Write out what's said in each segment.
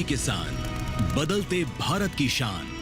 किसान, बदलते भारत की शान।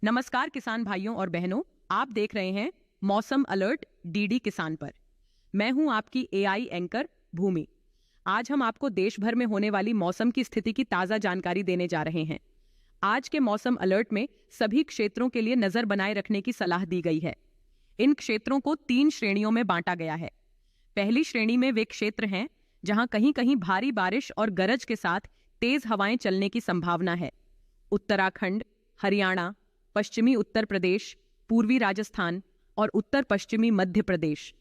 नमस्कार किसान भाइयों और बहनों, आप देख रहे हैं मौसम अलर्ट डीडी किसान पर। मैं हूं आपकी एआई एंकर भूमि। आज हम आपको देश भर में होने वाली मौसम की स्थिति की ताज़ा जानकारी देने जा रहे हैं। आज के मौसम अलर्ट में सभी क्षेत्रों के लिए नजर बनाए रखने की सलाह दी गई है। इन क्षेत्रों को 3 श्रेणियों में बांटा गया है। पहली श्रेणी में वे क्षेत्र हैं जहां कहीं कहीं भारी बारिश और गरज के साथ तेज हवाएं चलने की संभावना है। उत्तराखंड, हरियाणा, पश्चिमी उत्तर प्रदेश, पूर्वी राजस्थान और उत्तर पश्चिमी मध्य प्रदेश।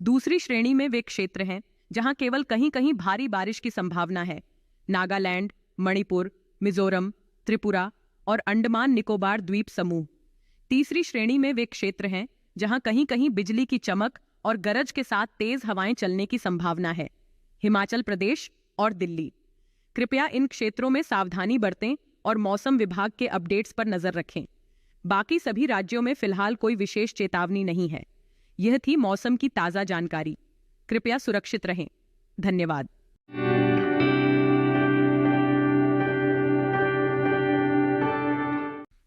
दूसरी श्रेणी में वे क्षेत्र हैं जहां केवल कहीं कहीं भारी बारिश की संभावना है। नागालैंड, मणिपुर, मिजोरम, त्रिपुरा और अंडमान निकोबार द्वीप समूह। तीसरी श्रेणी में वे क्षेत्र हैं जहां कहीं कहीं बिजली की चमक और गरज के साथ तेज हवाएं चलने की संभावना है। हिमाचल प्रदेश और दिल्ली। कृपया इन क्षेत्रों में सावधानी बरतें और मौसम विभाग के अपडेट्स पर नजर रखें। बाकी सभी राज्यों में फिलहाल कोई विशेष चेतावनी नहीं है। यह थी मौसम की ताज़ा जानकारी। कृपया सुरक्षित रहें। धन्यवाद।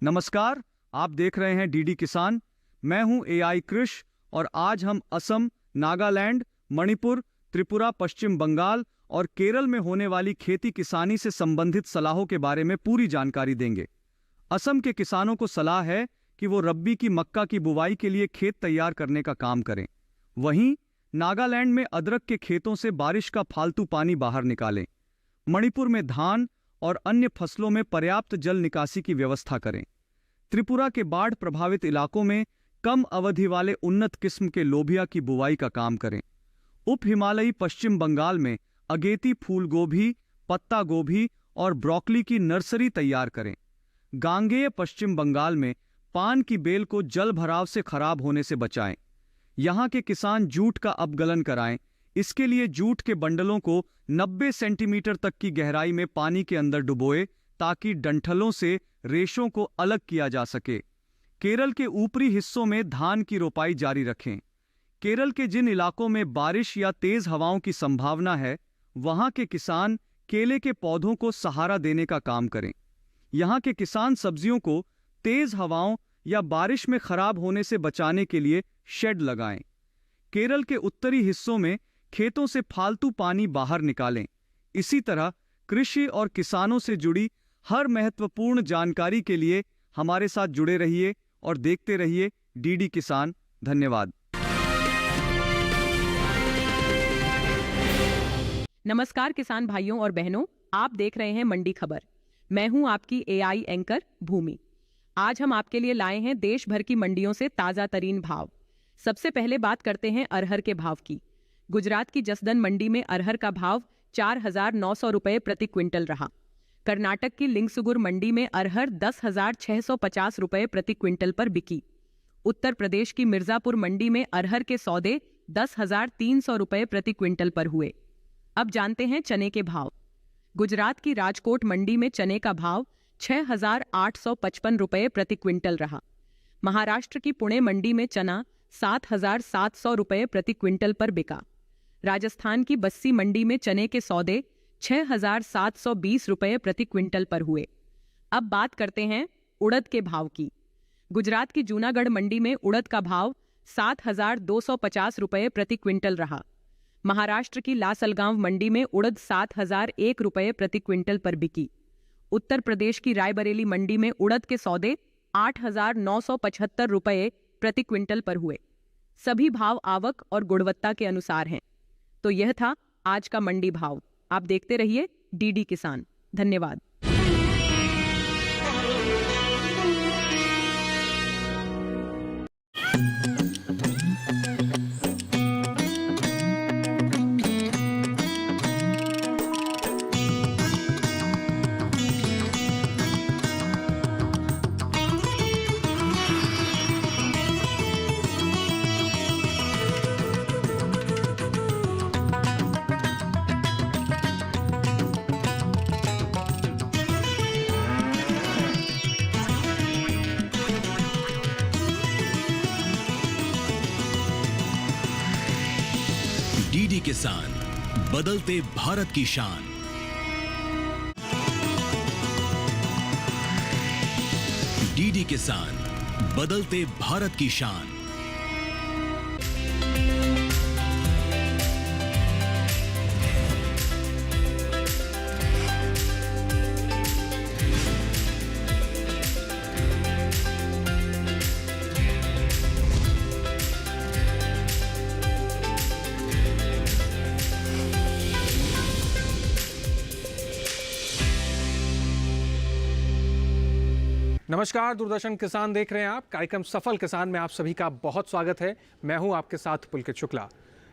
नमस्कार, आप देख रहे हैं डीडी किसान। मैं हूं एआई कृष और आज हम असम, नागालैंड, मणिपुर, त्रिपुरा, पश्चिम बंगाल और केरल में होने वाली खेती किसानी से संबंधित सलाहों के बारे में पूरी जानकारी देंगे। असम के किसानों को सलाह है कि वो रब्बी की मक्का की बुवाई के लिए खेत तैयार करने का काम करें। वहीं नागालैंड में अदरक के खेतों से बारिश का फालतू पानी बाहर निकालें। मणिपुर में धान और अन्य फसलों में पर्याप्त जल निकासी की व्यवस्था करें। त्रिपुरा के बाढ़ प्रभावित इलाकों में कम अवधि वाले उन्नत किस्म के लोबिया की बुवाई का काम करें। उप हिमालयी पश्चिम बंगाल में अगेती फूल गोभी, पत्ता गोभी और ब्रोकली की नर्सरी तैयार करें। गांगेय पश्चिम बंगाल में पान की बेल को जल भराव से खराब होने से बचाएं। यहां के किसान जूट का अपगलन कराएं। इसके लिए जूट के बंडलों को 90 सेंटीमीटर तक की गहराई में पानी के अंदर डुबोए ताकि डंठलों से रेशों को अलग किया जा सके। केरल के ऊपरी हिस्सों में धान की रोपाई जारी रखें। केरल के जिन इलाकों में बारिश या तेज हवाओं की संभावना है, वहां के किसान केले के पौधों को सहारा देने का काम करें। यहां के किसान सब्जियों को तेज हवाओं या बारिश में खराब होने से बचाने के लिए शेड लगाएं। केरल के उत्तरी हिस्सों में खेतों से फालतू पानी बाहर निकालें। इसी तरह कृषि और किसानों से जुड़ी हर महत्वपूर्ण जानकारी के लिए हमारे साथ जुड़े रहिए और देखते रहिए डीडी किसान। धन्यवाद। नमस्कार किसान भाइयों और बहनों, आप देख रहे हैं मंडी खबर। मैं हूं आपकी एआई एंकर भूमि। आज हम आपके लिए लाए हैं देश भर की मंडियों से ताजा तरीन भाव। सबसे पहले बात करते हैं अरहर के भाव की। गुजरात की जसदन मंडी में अरहर का भाव 4,900 रुपए प्रति क्विंटल रहा। कर्नाटक की लिंगसुगुर मंडी में अरहर 10,650 रुपए प्रति क्विंटल पर बिकी। उत्तर प्रदेश की मिर्जापुर मंडी में अरहर के सौदे 10,300 रुपए प्रति क्विंटल पर हुए। अब जानते हैं चने के भाव। गुजरात की राजकोट मंडी में चने का भाव 6,855 रुपए प्रति क्विंटल रहा। महाराष्ट्र की पुणे मंडी में चना 7,700 रुपए प्रति क्विंटल पर बिका। राजस्थान की बस्सी मंडी में चने के सौदे 6,720 रुपए प्रति क्विंटल पर हुए। अब बात करते हैं उड़द के भाव की। गुजरात की जूनागढ़ मंडी में उड़द का भाव 7,250 रुपए प्रति क्विंटल रहा। महाराष्ट्र की लासलगांव मंडी में उड़द 7,001 रुपए प्रति क्विंटल पर बिकी। उत्तर प्रदेश की रायबरेली मंडी में उड़द के सौदे 8,975 रुपए प्रति क्विंटल पर हुए। सभी भाव आवक और गुणवत्ता के अनुसार हैं। तो यह था आज का मंडी भाव। आप देखते रहिए डीडी किसान। धन्यवाद। डीडी किसान, बदलते भारत की शान। डीडी किसान, बदलते भारत की शान। नमस्कार, दूरदर्शन किसान देख रहे हैं आप। कार्यक्रम सफल किसान में आप सभी का बहुत स्वागत है। मैं हूं आपके साथ पुलकित शुक्ला।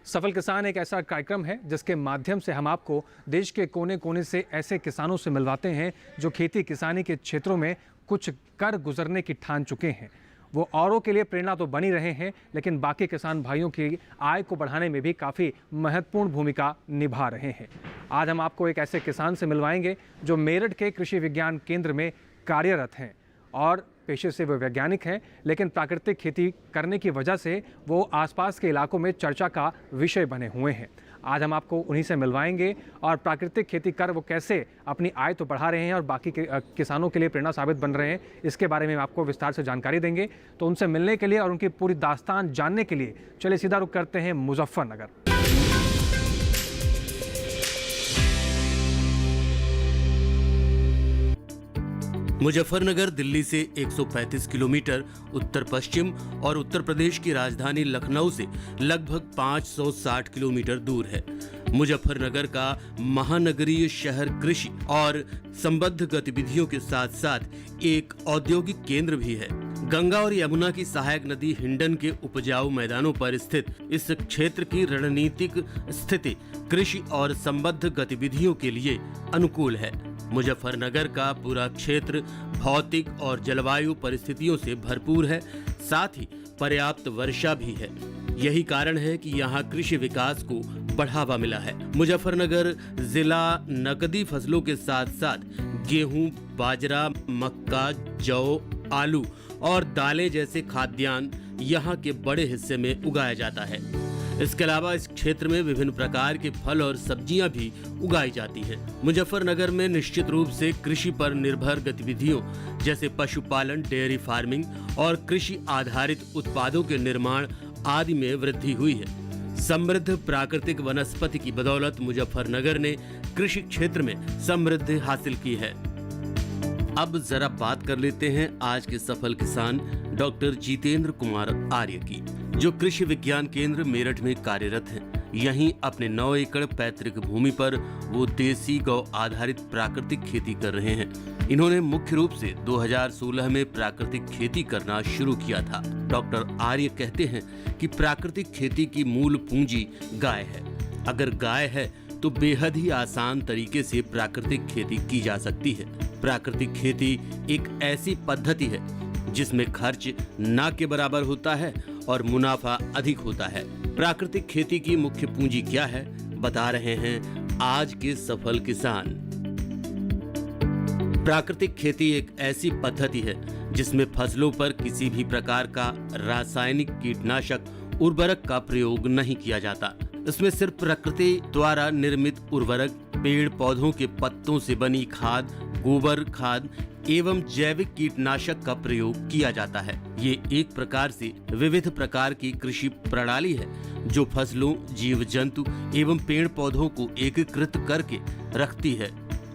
सफल किसान एक ऐसा कार्यक्रम है जिसके माध्यम से हम आपको देश के कोने कोने से ऐसे किसानों से मिलवाते हैं जो खेती किसानी के क्षेत्रों में कुछ कर गुजरने की ठान चुके हैं। वो औरों के लिए प्रेरणा तो बनी रहे हैं, लेकिन बाकी किसान भाइयों की आय को बढ़ाने में भी काफ़ी महत्वपूर्ण भूमिका निभा रहे हैं। आज हम आपको एक ऐसे किसान से मिलवाएंगे जो मेरठ के कृषि विज्ञान केंद्र में कार्यरत हैं और पेशे से वो वैज्ञानिक हैं, लेकिन प्राकृतिक खेती करने की वजह से वो आसपास के इलाकों में चर्चा का विषय बने हुए हैं। आज हम आपको उन्हीं से मिलवाएंगे और प्राकृतिक खेती कर वो कैसे अपनी आय तो बढ़ा रहे हैं और बाकी किसानों के लिए प्रेरणा साबित बन रहे हैं, इसके बारे में आपको विस्तार से जानकारी देंगे। तो उनसे मिलने के लिए और उनकी पूरी दास्तान जानने के लिए चलिए सीधा रुख करते हैं मुजफ्फरनगर। मुजफ्फरनगर दिल्ली से 135 किलोमीटर उत्तर पश्चिम और उत्तर प्रदेश की राजधानी लखनऊ से लगभग 560 किलोमीटर दूर है। मुजफ्फरनगर का महानगरीय शहर कृषि और संबद्ध गतिविधियों के साथ साथ एक औद्योगिक केंद्र भी है। गंगा और यमुना की सहायक नदी हिंडन के उपजाऊ मैदानों पर स्थित इस क्षेत्र की रणनीतिक स्थिति कृषि और संबद्ध गतिविधियों के लिए अनुकूल है। मुजफ्फरनगर का पूरा क्षेत्र भौतिक और जलवायु परिस्थितियों से भरपूर है, साथ ही पर्याप्त वर्षा भी है। यही कारण है कि यहाँ कृषि विकास को बढ़ावा मिला है। मुजफ्फरनगर जिला नकदी फसलों के साथ साथ गेहूं, बाजरा, मक्का, जौ, आलू और दालें जैसे खाद्यान्न यहाँ के बड़े हिस्से में उगाया जाता है। इसके अलावा इस क्षेत्र में विभिन्न प्रकार के फल और सब्जियां भी उगाई जाती हैं। मुजफ्फरनगर में निश्चित रूप से कृषि पर निर्भर गतिविधियों जैसे पशुपालन, डेयरी फार्मिंग और कृषि आधारित उत्पादों के निर्माण आदि में वृद्धि हुई है। समृद्ध प्राकृतिक वनस्पति की बदौलत मुजफ्फरनगर ने कृषि क्षेत्र में समृद्धि हासिल की है। अब जरा बात कर लेते हैं आज के सफल किसान डॉक्टर जितेंद्र कुमार आर्य की, जो कृषि विज्ञान केंद्र मेरठ में कार्यरत हैं। यहीं अपने 9 एकड़ पैतृक भूमि पर वो देसी गौ आधारित प्राकृतिक खेती कर रहे हैं। इन्होंने मुख्य रूप से 2016 में प्राकृतिक खेती करना शुरू किया था। डॉक्टर आर्य कहते हैं कि प्राकृतिक खेती की मूल पूंजी गाय है। अगर गाय है तो बेहद ही आसान तरीके से प्राकृतिक खेती की जा सकती है। प्राकृतिक खेती एक ऐसी पद्धति है जिसमें खर्च ना के बराबर होता है और मुनाफा अधिक होता है। प्राकृतिक खेती की मुख्य पूंजी क्या है, बता रहे हैं आज के सफल किसान। प्राकृतिक खेती एक ऐसी पद्धति है जिसमें फसलों पर किसी भी प्रकार का रासायनिक कीटनाशक उर्वरक का प्रयोग नहीं किया जाता। इसमें सिर्फ प्रकृति द्वारा निर्मित उर्वरक, पेड़ पौधों के पत्तों से बनी खाद, गोबर खाद एवं जैविक कीटनाशक का प्रयोग किया जाता है। ये एक प्रकार से विविध प्रकार की कृषि प्रणाली है जो फसलों, जीव जंतु एवं पेड़ पौधों को एकीकृत करके रखती है।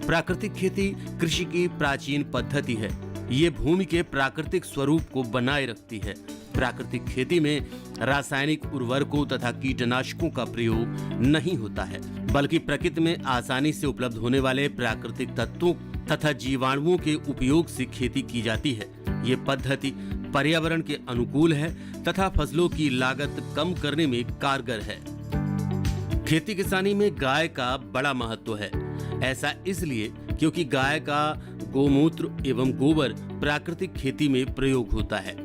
प्राकृतिक खेती कृषि की प्राचीन पद्धति है। ये भूमि के प्राकृतिक स्वरूप को बनाए रखती है। प्राकृतिक खेती में रासायनिक उर्वरकों तथा कीटनाशकों का प्रयोग नहीं होता है, बल्कि प्रकृति में आसानी से उपलब्ध होने वाले प्राकृतिक तत्वों तथा जीवाणुओं के उपयोग से खेती की जाती है। ये पद्धति पर्यावरण के अनुकूल है तथा फसलों की लागत कम करने में कारगर है। खेती किसानी में गाय का बड़ा महत्व है। ऐसा इसलिए क्योंकि गाय का गोमूत्र एवं गोबर प्राकृतिक खेती में प्रयोग होता है।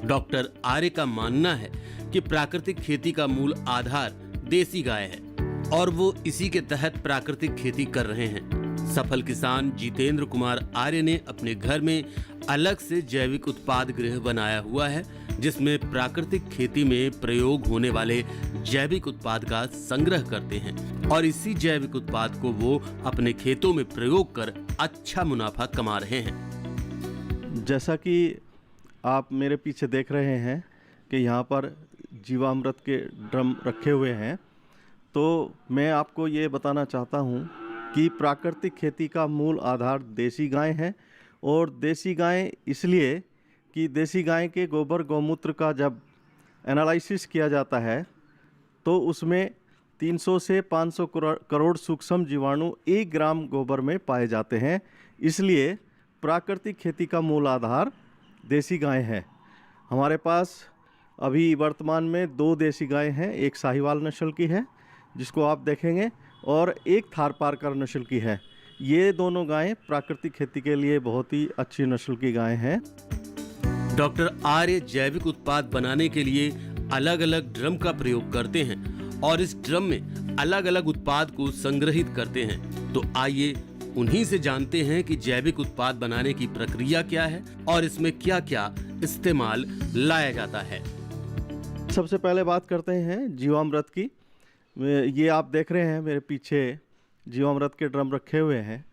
डॉक्टर आर्य का मानना है कि प्राकृतिक खेती का मूल आधार देसी गाय है और वो इसी के तहत प्राकृतिक खेती कर रहे हैं। सफल किसान जितेंद्र कुमार आर्य ने अपने घर में अलग से जैविक उत्पाद गृह बनाया हुआ है जिसमें प्राकृतिक खेती में प्रयोग होने वाले जैविक उत्पाद का संग्रह करते हैं और इसी जैविक उत्पाद को वो अपने खेतों में प्रयोग कर अच्छा मुनाफा कमा रहे हैं। जैसा कि आप मेरे पीछे देख रहे हैं कि यहाँ पर जीवामृत के ड्रम रखे हुए हैं, तो मैं आपको ये बताना चाहता हूँ कि प्राकृतिक खेती का मूल आधार देसी गाय है। और देसी गाय इसलिए कि देसी गाय के गोबर गौमूत्र का जब एनालिसिस किया जाता है तो उसमें 300 से 500 करोड़ सूक्ष्म जीवाणु 1 ग्राम गोबर में पाए जाते हैं। इसलिए प्राकृतिक खेती का मूल आधार देसी गाय है। हमारे पास अभी वर्तमान में 2 देसी गाय हैं, एक साहिवाल नस्ल की है जिसको आप देखेंगे और एक थारपारकर नस्ल की है। ये दोनों गायें प्राकृतिक खेती के लिए बहुत ही अच्छी नस्ल की गायें हैं। डॉक्टर आर्य जैविक उत्पाद बनाने के लिए अलग अलग ड्रम का प्रयोग करते हैं और इस ड्रम में अलग अलग उत्पाद को संग्रहित करते हैं। तो आइए उन्हीं से जानते हैं कि जैविक उत्पाद बनाने की प्रक्रिया क्या है और इसमें क्या क्या इस्तेमाल लाया जाता है। सबसे पहले बात करते हैं जीवामृत की। ये आप देख रहे हैं मेरे पीछे जीवामृत के ड्रम रखे हुए हैं।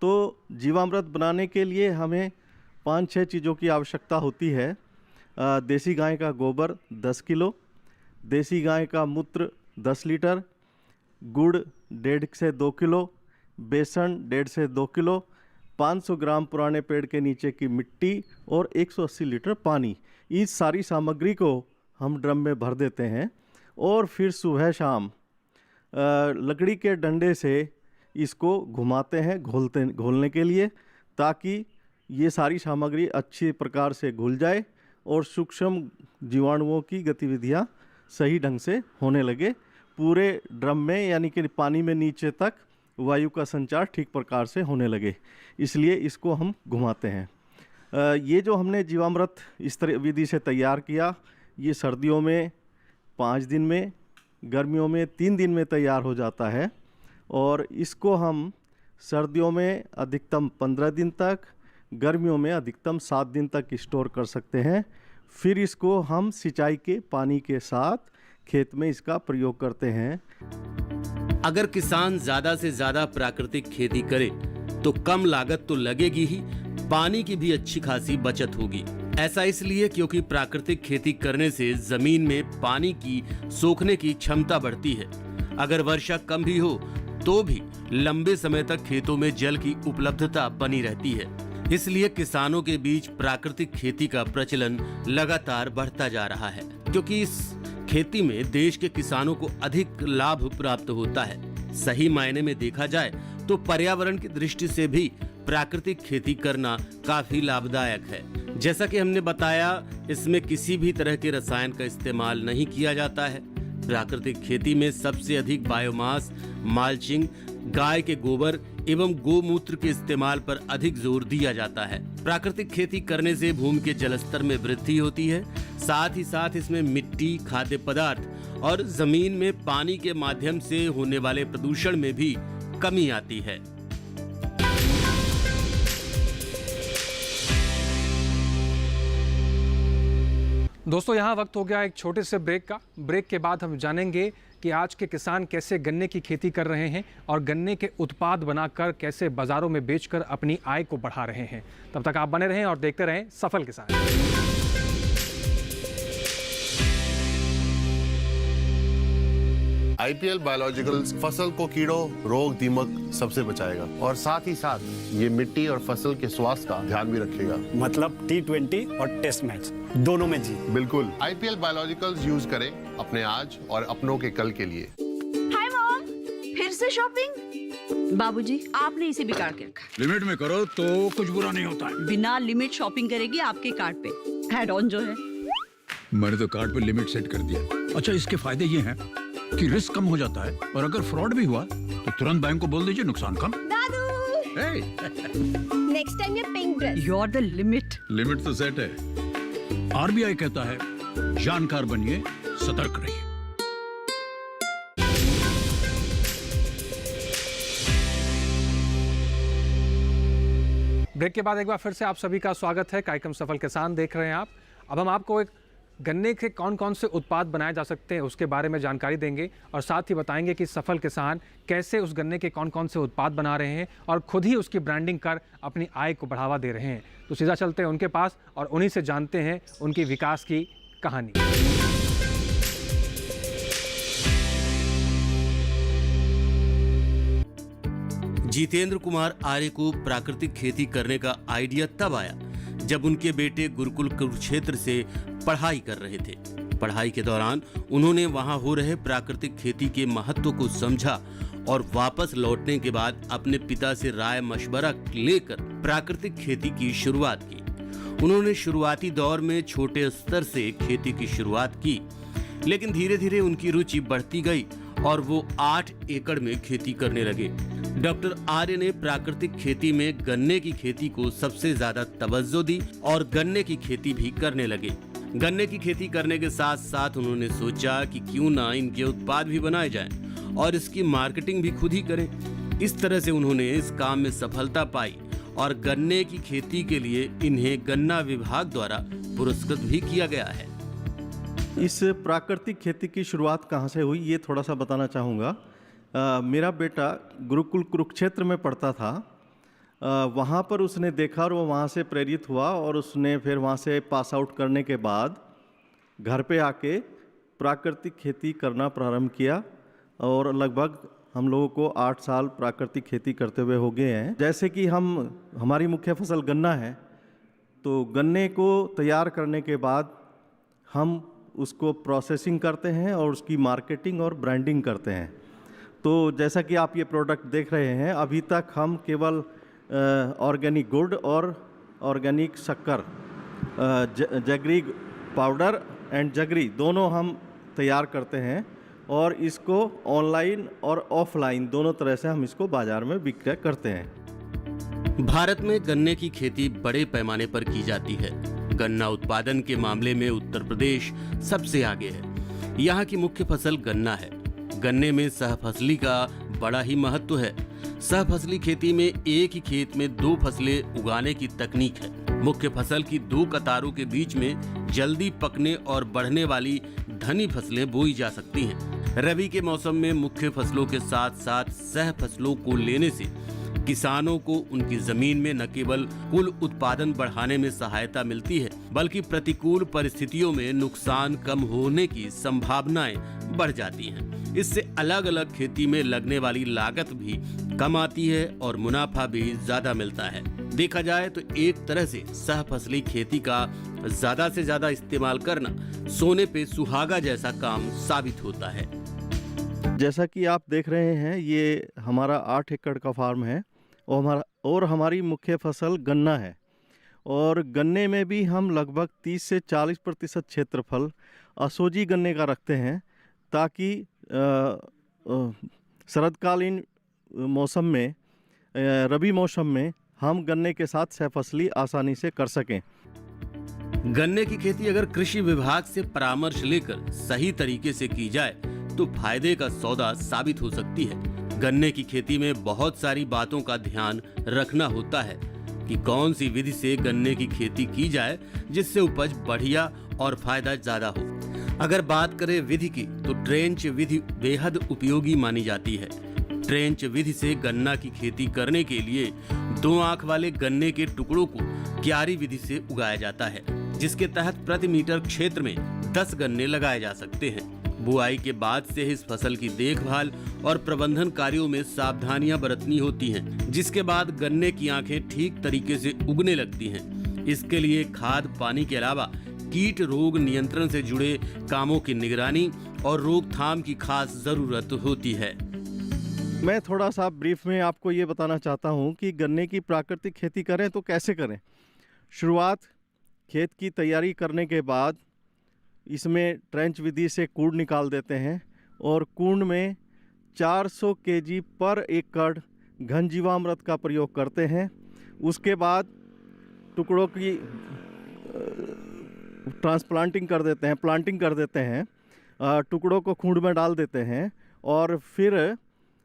तो जीवामृत बनाने के लिए हमें 5-6 चीज़ों की आवश्यकता होती है। देसी गाय का गोबर 10 किलो, देसी गाय का मूत्र 10 लीटर, गुड़ 1.5 से 2 किलो, बेसन 1.5 से 2 किलो, 500 ग्राम पुराने पेड़ के नीचे की मिट्टी और 180 लीटर पानी। इस सारी सामग्री को हम ड्रम में भर देते हैं और फिर सुबह शाम लकड़ी के डंडे से इसको घुमाते हैं घोलने के लिए, ताकि ये सारी सामग्री अच्छी प्रकार से घुल जाए और सूक्ष्म जीवाणुओं की गतिविधियाँ सही ढंग से होने लगे। पूरे ड्रम में यानी कि पानी में नीचे तक वायु का संचार ठीक प्रकार से होने लगे, इसलिए इसको हम घुमाते हैं। ये जो हमने जीवामृत इस तरह विधि से तैयार किया, ये सर्दियों में 5 दिन में, गर्मियों में 3 दिन में तैयार हो जाता है। और इसको हम सर्दियों में अधिकतम 15 दिन तक, गर्मियों में अधिकतम 7 दिन तक स्टोर कर सकते हैं। फिर इसको हम सिंचाई के पानी के साथ खेत में इसका प्रयोग करते हैं। अगर किसान ज्यादा से ज्यादा प्राकृतिक खेती करे तो कम लागत तो लगेगी ही, पानी की भी अच्छी खासी बचत होगी। ऐसा इसलिए क्योंकि प्राकृतिक खेती करने से जमीन में पानी की सोखने की क्षमता बढ़ती है। अगर वर्षा कम भी हो तो भी लंबे समय तक खेतों में जल की उपलब्धता बनी रहती है। इसलिए किसानों के बीच प्राकृतिक खेती का प्रचलन लगातार बढ़ता जा रहा है, क्योंकि इस खेती में देश के किसानों को अधिक लाभ प्राप्त होता है। सही मायने में देखा जाए तो पर्यावरण की दृष्टि से भी प्राकृतिक खेती करना काफी लाभदायक है। जैसा कि हमने बताया, इसमें किसी भी तरह के रसायन का इस्तेमाल नहीं किया जाता है। प्राकृतिक खेती में सबसे अधिक बायोमास, माल्चिंग, गाय के गोबर एवं गोमूत्र के इस्तेमाल पर अधिक जोर दिया जाता है। प्राकृतिक खेती करने से भूमि के जलस्तर में वृद्धि होती है, साथ ही साथ इसमें मिट्टी, खाद्य पदार्थ और जमीन में पानी के माध्यम से होने वाले प्रदूषण में भी कमी आती है। दोस्तों, यहाँ वक्त हो गया एक छोटे से ब्रेक का। ब्रेक के बाद हम जानेंगे कि आज के किसान कैसे गन्ने की खेती कर रहे हैं और गन्ने के उत्पाद बनाकर कैसे बाजारों में बेचकर अपनी आय को बढ़ा रहे हैं। तब तक आप बने रहें और देखते रहें सफल किसान। आईपीएल बायोलॉजिकल्स फसल को कीड़ों, रोग, दीमक सबसे बचाएगा और साथ ही साथ ये मिट्टी और फसल के स्वास्थ्य का ध्यान भी रखेगा। मतलब T20 और टेस्ट मैच दोनों में जी। बिल्कुल, आईपीएल बायोलॉजिकल्स यूज करें अपने आज और अपनों के कल के लिए। हाय मॉम, फिर से शॉपिंग? बाबूजी, आपने इसे बिगाड़ के रखा। लिमिट में करो तो कुछ बुरा नहीं होता है। बिना लिमिट शॉपिंग करेगी आपके कार्ड पे ऐड ऑन जो है। मैंने तो कार्ड पे लिमिट सेट कर दिया। अच्छा, इसके फायदे ये हैं कि रिस्क कम हो जाता है और अगर फ्रॉड भी हुआ तो तुरंत बैंक को बोल दीजिए, नुकसान कम। दादू, नेक्स्ट टाइम ये pink dress. You are the limit. Limit तो सेट है। आरबीआई कहता है जानकार बनिए, सतर्क रहिए। ब्रेक के बाद एक बार फिर से आप सभी का स्वागत है। कार्यक्रम सफल किसान देख रहे हैं आप। अब हम आपको एक गन्ने के कौन कौन से उत्पाद बनाए जा सकते हैं उसके बारे में जानकारी देंगे और साथ ही बताएंगे कि सफल किसान कैसे उस गन्ने के कौन कौन से उत्पाद बना रहे हैं और खुद ही उसकी ब्रांडिंग कर अपनी आय को बढ़ावा दे रहे हैं। तो सीधा चलते हैं उनके पास और उन्हीं से जानते हैं उनकी विकास की कहानी। जितेंद्र कुमार आर्य को प्राकृतिक खेती करने का आइडिया तब आया जब उनके बेटे गुरुकुल कुरुक्षेत्र से पढ़ाई कर रहे थे। पढ़ाई के दौरान उन्होंने वहां हो रहे प्राकृतिक खेती के महत्व को समझा और वापस लौटने के बाद अपने पिता से राय मशवरा लेकर प्राकृतिक खेती की शुरुआत की। उन्होंने शुरुआती दौर में छोटे स्तर से खेती की शुरुआत की, लेकिन धीरे धीरे उनकी रुचि बढ़ती गई और वो 8 एकड़ में खेती करने लगे। डॉक्टर आर्य ने प्राकृतिक खेती में गन्ने की खेती को सबसे ज्यादा तवज्जो दी और गन्ने की खेती भी करने लगे। गन्ने की खेती करने के साथ साथ उन्होंने सोचा कि क्यों ना इनके उत्पाद भी बनाए जाएं और इसकी मार्केटिंग भी खुद ही करें। इस तरह से उन्होंने इस काम में सफलता पाई और गन्ने की खेती के लिए इन्हें गन्ना विभाग द्वारा पुरस्कृत भी किया गया है। इस प्राकृतिक खेती की शुरुआत कहाँ से हुई ये थोड़ा सा बताना चाहूँगा। मेरा बेटा गुरुकुल कुरुक्षेत्र में पढ़ता था। वहाँ पर उसने देखा और वो वहाँ से प्रेरित हुआ और उसने फिर वहाँ से पास आउट करने के बाद घर पे आके प्राकृतिक खेती करना प्रारंभ किया और लगभग हम लोगों को 8 साल प्राकृतिक खेती करते हुए हो गए हैं। जैसे कि हमारी मुख्य फसल गन्ना है, तो गन्ने को तैयार करने के बाद हम उसको प्रोसेसिंग करते हैं और उसकी मार्केटिंग और ब्रांडिंग करते हैं। तो जैसा कि आप ये प्रोडक्ट देख रहे हैं, अभी तक हम केवल ऑर्गेनिक गुड़ और ऑर्गेनिक शक्कर, जगरी पाउडर एंड जगरी दोनों हम तैयार करते हैं और इसको ऑनलाइन और ऑफलाइन दोनों तरह से हम इसको बाजार में विक्रय करते हैं। भारत में गन्ने की खेती बड़े पैमाने पर की जाती है। गन्ना उत्पादन के मामले में उत्तर प्रदेश सबसे आगे है। यहाँ की मुख्य फसल गन्ना है। गन्ने में सहफसली का बड़ा ही महत्व है। सहफसली खेती में एक ही खेत में 2 फसलें उगाने की तकनीक है। मुख्य फसल की 2 कतारों के बीच में जल्दी पकने और बढ़ने वाली धनी फसलें बोई जा सकती हैं। रबी के मौसम में मुख्य फसलों के साथ साथ सह फसलों को लेने से किसानों को उनकी जमीन में न केवल कुल उत्पादन बढ़ाने में सहायता मिलती है, बल्कि प्रतिकूल परिस्थितियों में नुकसान कम होने की संभावनाएं बढ़ जाती हैं। इससे अलग अलग खेती में लगने वाली लागत भी कम आती है और मुनाफा भी ज्यादा मिलता है। देखा जाए तो एक तरह से सहफसली खेती का ज्यादा से ज्यादा इस्तेमाल करना सोने पे सुहागा जैसा काम साबित होता है। जैसा कि आप देख रहे हैं, ये हमारा 8 एकड़ का फार्म है और हमारी मुख्य फसल गन्ना है और गन्ने में भी हम लगभग 30 से 40% क्षेत्रफल असोजी गन्ने का रखते हैं, ताकि शरदकालीन मौसम में, रबी मौसम में हम गन्ने के साथ सहफसली आसानी से कर सकें। गन्ने की खेती अगर कृषि विभाग से परामर्श लेकर सही तरीके से की जाए तो फायदे का सौदा साबित हो सकती है। गन्ने की खेती में बहुत सारी बातों का ध्यान रखना होता है कि कौन सी विधि से गन्ने की खेती की जाए जिससे उपज बढ़िया और फायदा ज्यादा हो। अगर बात करें विधि की तो ट्रेंच विधि बेहद उपयोगी मानी जाती है। ट्रेंच विधि से गन्ना की खेती करने के लिए 2 आंख वाले गन्ने के टुकड़ों को क्यारी विधि से उगाया जाता है, जिसके तहत प्रति मीटर क्षेत्र में 10 गन्ने लगाए जा सकते हैं। बुआई के बाद से इस फसल की देखभाल और प्रबंधन कार्यों में सावधानियां बरतनी होती हैं, जिसके बाद गन्ने की आंखें ठीक तरीके से उगने लगती हैं। इसके लिए खाद पानी के अलावा कीट रोग नियंत्रण से जुड़े कामों की निगरानी और रोकथाम की खास जरूरत होती है। मैं थोड़ा सा ब्रीफ में आपको ये बताना चाहता हूँ कि गन्ने की प्राकृतिक खेती करें तो कैसे करें। शुरुआत खेत की तैयारी करने के बाद इसमें ट्रेंच विधि से कूड़ निकाल देते हैं और कूड़ में 400 केजी पर एकड़ घन जीवामृत का प्रयोग करते हैं। उसके बाद टुकड़ों की ट्रांसप्लांटिंग कर देते हैं, प्लांटिंग कर देते हैं, टुकड़ों को खूंड में डाल देते हैं और फिर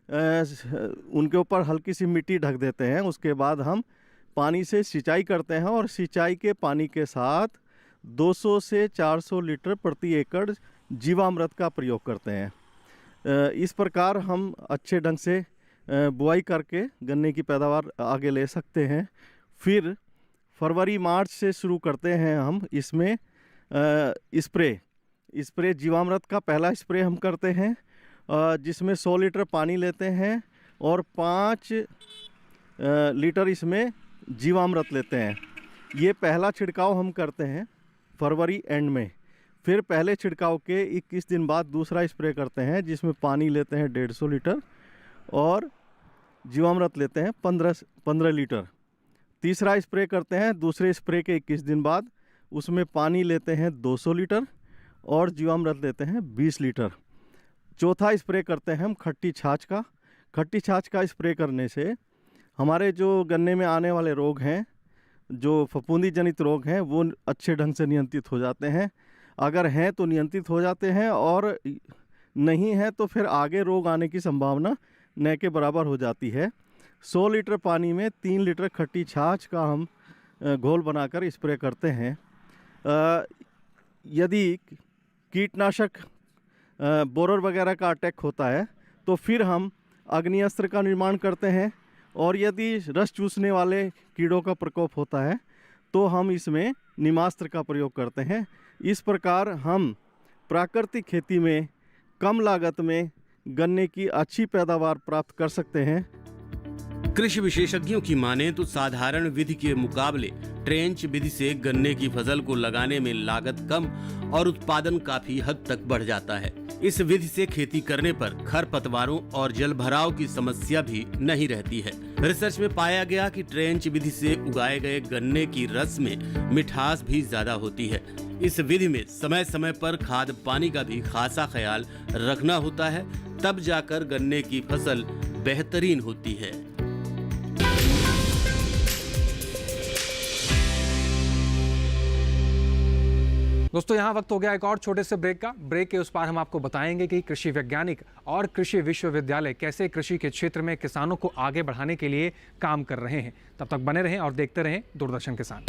उनके ऊपर हल्की सी मिट्टी ढक देते हैं। उसके बाद हम पानी से सिंचाई करते हैं और सिंचाई के पानी के साथ 200 से 400 लीटर प्रति एकड़ जीवामृत का प्रयोग करते हैं। इस प्रकार हम अच्छे ढंग से बुआई करके गन्ने की पैदावार आगे ले सकते हैं। फिर फरवरी मार्च से शुरू करते हैं हम इसमें स्प्रे जीवामृत का पहला स्प्रे हम करते हैं, जिसमें 100 लीटर पानी लेते हैं और 5 लीटर इसमें जीवामृत लेते हैं। ये पहला छिड़काव हम करते हैं फरवरी एंड में। फिर पहले छिड़काव के 21 दिन बाद दूसरा स्प्रे करते हैं, जिसमें पानी लेते हैं 150 लीटर और जीवामृत लेते हैं 15 लीटर। तीसरा स्प्रे करते हैं दूसरे स्प्रे के 21 दिन बाद, उसमें पानी लेते हैं 200 लीटर और जीवामृत लेते हैं 20 लीटर। चौथा स्प्रे करते हैं हम खट्टी छाछ का। खट्टी छाछ का स्प्रे करने से हमारे जो गन्ने में आने वाले रोग हैं, जो फफूंदी जनित रोग हैं, वो अच्छे ढंग से नियंत्रित हो जाते हैं। अगर हैं तो नियंत्रित हो जाते हैं और नहीं है तो फिर आगे रोग आने की संभावना न के बराबर हो जाती है। 100 लीटर पानी में 3 लीटर खट्टी छाछ का हम घोल बनाकर स्प्रे करते हैं। यदि कीटनाशक बोरर वगैरह का अटैक होता है तो फिर हम अग्निअस्त्र का निर्माण करते हैं, और यदि रस चूसने वाले कीड़ों का प्रकोप होता है तो हम इसमें नीमास्त्र का प्रयोग करते हैं। इस प्रकार हम प्राकृतिक खेती में कम लागत में गन्ने की अच्छी पैदावार प्राप्त कर सकते हैं। कृषि विशेषज्ञों की माने तो साधारण विधि के मुकाबले ट्रेंच विधि से गन्ने की फसल को लगाने में लागत कम और उत्पादन काफी हद तक बढ़ जाता है। इस विधि से खेती करने पर खरपतवारों और जलभराव की समस्या भी नहीं रहती है। रिसर्च में पाया गया कि ट्रेंच विधि से उगाए गए गन्ने की रस में मिठास भी ज्यादा होती है। इस विधि में समय समय पर खाद पानी का भी खासा ख्याल रखना होता है, तब जाकर गन्ने की फसल बेहतरीन होती है। दोस्तों, यहाँ वक्त हो गया एक और छोटे से ब्रेक का। ब्रेक के उस पार हम आपको बताएंगे कि कृषि वैज्ञानिक और कृषि विश्वविद्यालय कैसे कृषि के क्षेत्र में किसानों को आगे बढ़ाने के लिए काम कर रहे हैं। तब तक बने रहें और देखते रहें दूरदर्शन किसान।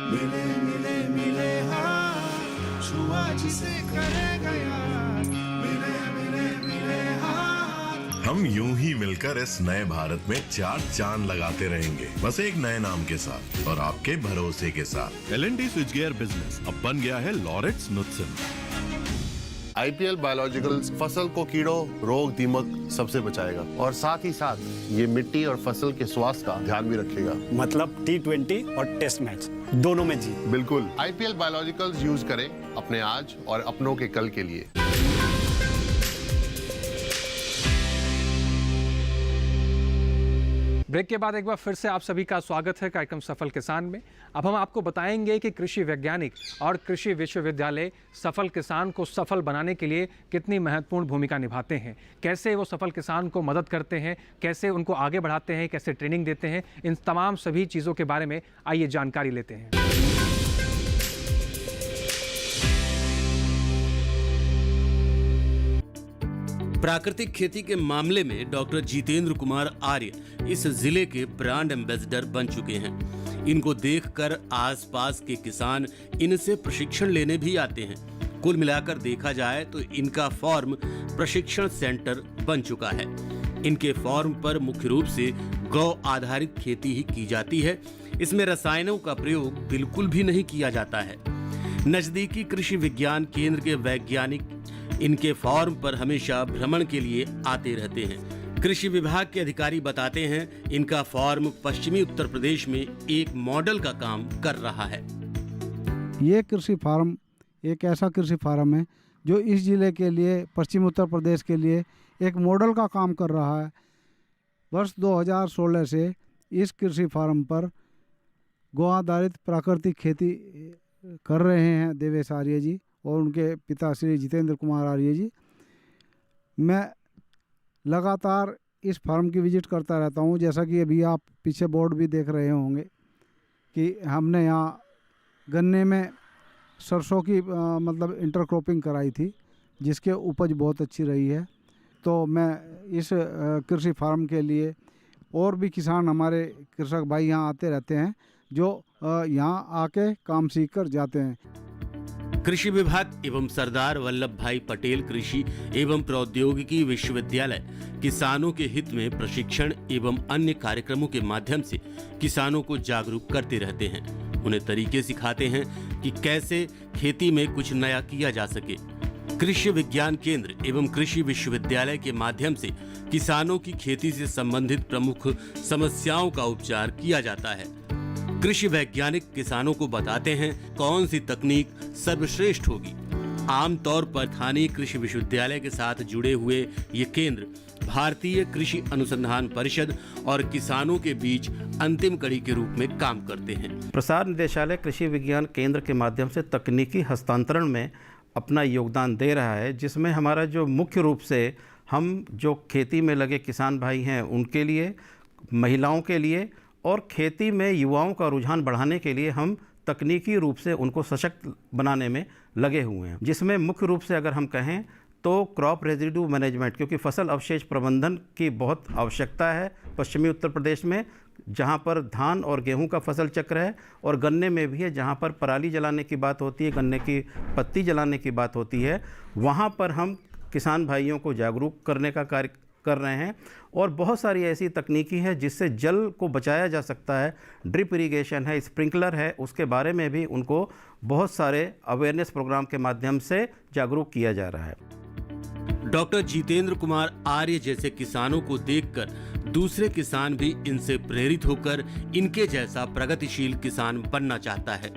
मिले मिले मिले हाँ, छुआ जिसे करेगा यार। मिले मिले मिले हाँ। हम यूं ही मिलकर इस नए भारत में 4 चांद लगाते रहेंगे, बस एक नए नाम के साथ और आपके भरोसे के साथ। L&T स्विच गियर बिजनेस अब बन गया है लॉरेट्स नुत्सन। IPL बायोलॉजिकल्स फसल को कीड़ों, रोग, दीमक सबसे बचाएगा और साथ ही साथ ये मिट्टी और फसल के स्वास्थ्य का ध्यान भी रखेगा। मतलब T20 और टेस्ट मैच दोनों में जी। बिल्कुल, IPL बायोलॉजिकल्स यूज करें अपने आज और अपनों के कल के लिए। ब्रेक के बाद एक बार फिर से आप सभी का स्वागत है कार्यक्रम सफल किसान में। अब हम आपको बताएंगे कि कृषि वैज्ञानिक और कृषि विश्वविद्यालय सफल किसान को सफल बनाने के लिए कितनी महत्वपूर्ण भूमिका निभाते हैं, कैसे वो सफल किसान को मदद करते हैं, कैसे उनको आगे बढ़ाते हैं, कैसे ट्रेनिंग देते हैं। इन तमाम सभी चीज़ों के बारे में आइए जानकारी लेते हैं। प्राकृतिक खेती के मामले में डॉक्टर जितेंद्र कुमार आर्य इस जिले के ब्रांड एम्बेसडर बन चुके हैं। इनको देखकर आसपास के किसान इनसे प्रशिक्षण लेने भी आते हैं। कुल मिलाकर देखा जाए तो इनका फॉर्म प्रशिक्षण सेंटर बन चुका है। इनके फॉर्म पर मुख्य रूप से गौ आधारित खेती ही की जाती है। इसमें रसायनों का प्रयोग बिल्कुल भी नहीं किया जाता है। नजदीकी कृषि विज्ञान केंद्र के वैज्ञानिक इनके फॉर्म पर हमेशा भ्रमण के लिए आते रहते हैं। कृषि विभाग के अधिकारी बताते हैं इनका फॉर्म पश्चिमी उत्तर प्रदेश में एक मॉडल का काम कर रहा है। ये कृषि फार्म एक ऐसा कृषि फार्म है जो इस जिले के लिए, पश्चिमी उत्तर प्रदेश के लिए एक मॉडल का काम कर रहा है। वर्ष 2016 से इस कृषि फार्म पर गौ आधारित प्राकृतिक खेती कर रहे हैं देवेश आर्य जी और उनके पिता श्री जितेंद्र कुमार आर्य जी। मैं लगातार इस फार्म की विजिट करता रहता हूँ। जैसा कि अभी आप पीछे बोर्ड भी देख रहे होंगे कि हमने यहाँ गन्ने में सरसों की मतलब इंटरक्रॉपिंग कराई थी, जिसके उपज बहुत अच्छी रही है। तो मैं इस कृषि फार्म के लिए और भी किसान हमारे कृषक भाई यहाँ आते रहते हैं, जो यहाँ आके काम सीख कर जाते हैं। कृषि विभाग एवं सरदार वल्लभ भाई पटेल कृषि एवं प्रौद्योगिकी विश्वविद्यालय किसानों के हित में प्रशिक्षण एवं अन्य कार्यक्रमों के माध्यम से किसानों को जागरूक करते रहते हैं। उन्हें तरीके सिखाते हैं कि कैसे खेती में कुछ नया किया जा सके। कृषि विज्ञान केंद्र एवं कृषि विश्वविद्यालय के माध्यम से किसानों की खेती से संबंधित प्रमुख समस्याओं का उपचार किया जाता है। कृषि वैज्ञानिक किसानों को बताते हैं कौन सी तकनीक सर्वश्रेष्ठ होगी। आमतौर पर स्थानीय कृषि विश्वविद्यालय के साथ जुड़े हुए ये केंद्र भारतीय कृषि अनुसंधान परिषद और किसानों के बीच अंतिम कड़ी के रूप में काम करते हैं। प्रसार निदेशालय कृषि विज्ञान केंद्र के माध्यम से तकनीकी हस्तांतरण में अपना योगदान दे रहा है, जिसमें हमारा जो मुख्य रूप से हम जो खेती में लगे किसान भाई हैं उनके लिए, महिलाओं के लिए और खेती में युवाओं का रुझान बढ़ाने के लिए हम तकनीकी रूप से उनको सशक्त बनाने में लगे हुए हैं। जिसमें मुख्य रूप से अगर हम कहें तो क्रॉप रेजिड्यू मैनेजमेंट, क्योंकि फसल अवशेष प्रबंधन की बहुत आवश्यकता है पश्चिमी उत्तर प्रदेश में, जहां पर धान और गेहूं का फसल चक्र है और गन्ने में भी है। जहां पर पराली जलाने की बात होती है, गन्ने की पत्ती जलाने की बात होती है, वहां पर हम किसान भाइयों को जागरूक करने का कार्य कर रहे हैं। और बहुत सारी ऐसी तकनीकी है जिससे जल को बचाया जा सकता है। ड्रिप इरिगेशन है, स्प्रिंकलर है, उसके बारे में भी उनको बहुत सारे अवेयरनेस प्रोग्राम के माध्यम से जागरूक किया जा रहा है। डॉक्टर जितेंद्र कुमार आर्य जैसे किसानों को देखकर दूसरे किसान भी इनसे प्रेरित होकर इनके जैसा प्रगतिशील किसान बनना चाहता है।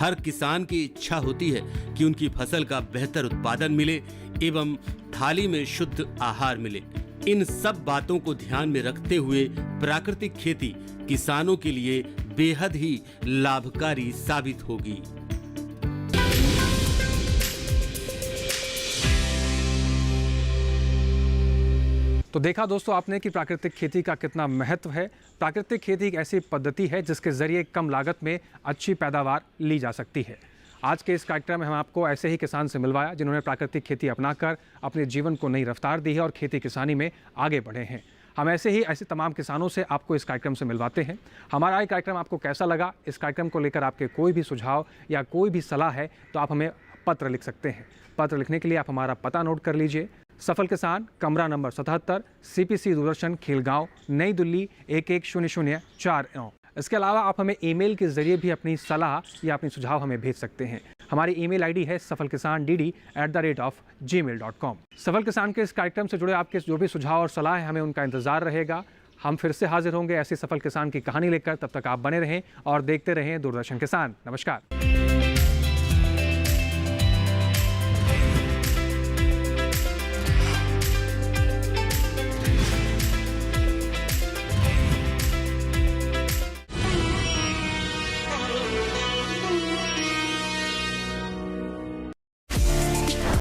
हर किसान की इच्छा होती है कि उनकी फसल का बेहतर उत्पादन मिले एवं थाली में शुद्ध आहार मिले। इन सब बातों को ध्यान में रखते हुए प्राकृतिक खेती किसानों के लिए बेहद ही लाभकारी साबित होगी। तो देखा दोस्तों आपने कि प्राकृतिक खेती का कितना महत्व है। प्राकृतिक खेती एक ऐसी पद्धति है जिसके जरिए कम लागत में अच्छी पैदावार ली जा सकती है। आज के इस कार्यक्रम में हम आपको ऐसे ही किसान से मिलवाया जिन्होंने प्राकृतिक खेती अपनाकर अपने जीवन को नई रफ्तार दी है और खेती किसानी में आगे बढ़े हैं। हम ऐसे तमाम किसानों से आपको इस कार्यक्रम से मिलवाते हैं। हमारा ये कार्यक्रम आपको कैसा लगा? इस कार्यक्रम को लेकर आपके कोई भी सुझाव या कोई भी सलाह है तो आप हमें पत्र लिख सकते हैं। पत्र लिखने के लिए आप हमारा पता नोट कर लीजिए। सफल किसान, कमरा नंबर 77, CPC दूरदर्शन, खेलगांव, नई दिल्ली 110049। इसके अलावा आप हमें ईमेल के जरिए भी अपनी सलाह या अपनी सुझाव हमें भेज सकते हैं। हमारी ईमेल आईडी है safalkisandd@gmail.com। सफल किसान के इस कार्यक्रम से जुड़े आपके जो भी सुझाव और सलाह है, हमें उनका इंतजार रहेगा। हम फिर से हाजिर होंगे ऐसे सफल किसान की कहानी लेकर। तब तक आप बने रहें और देखते रहें दूरदर्शन किसान। नमस्कार।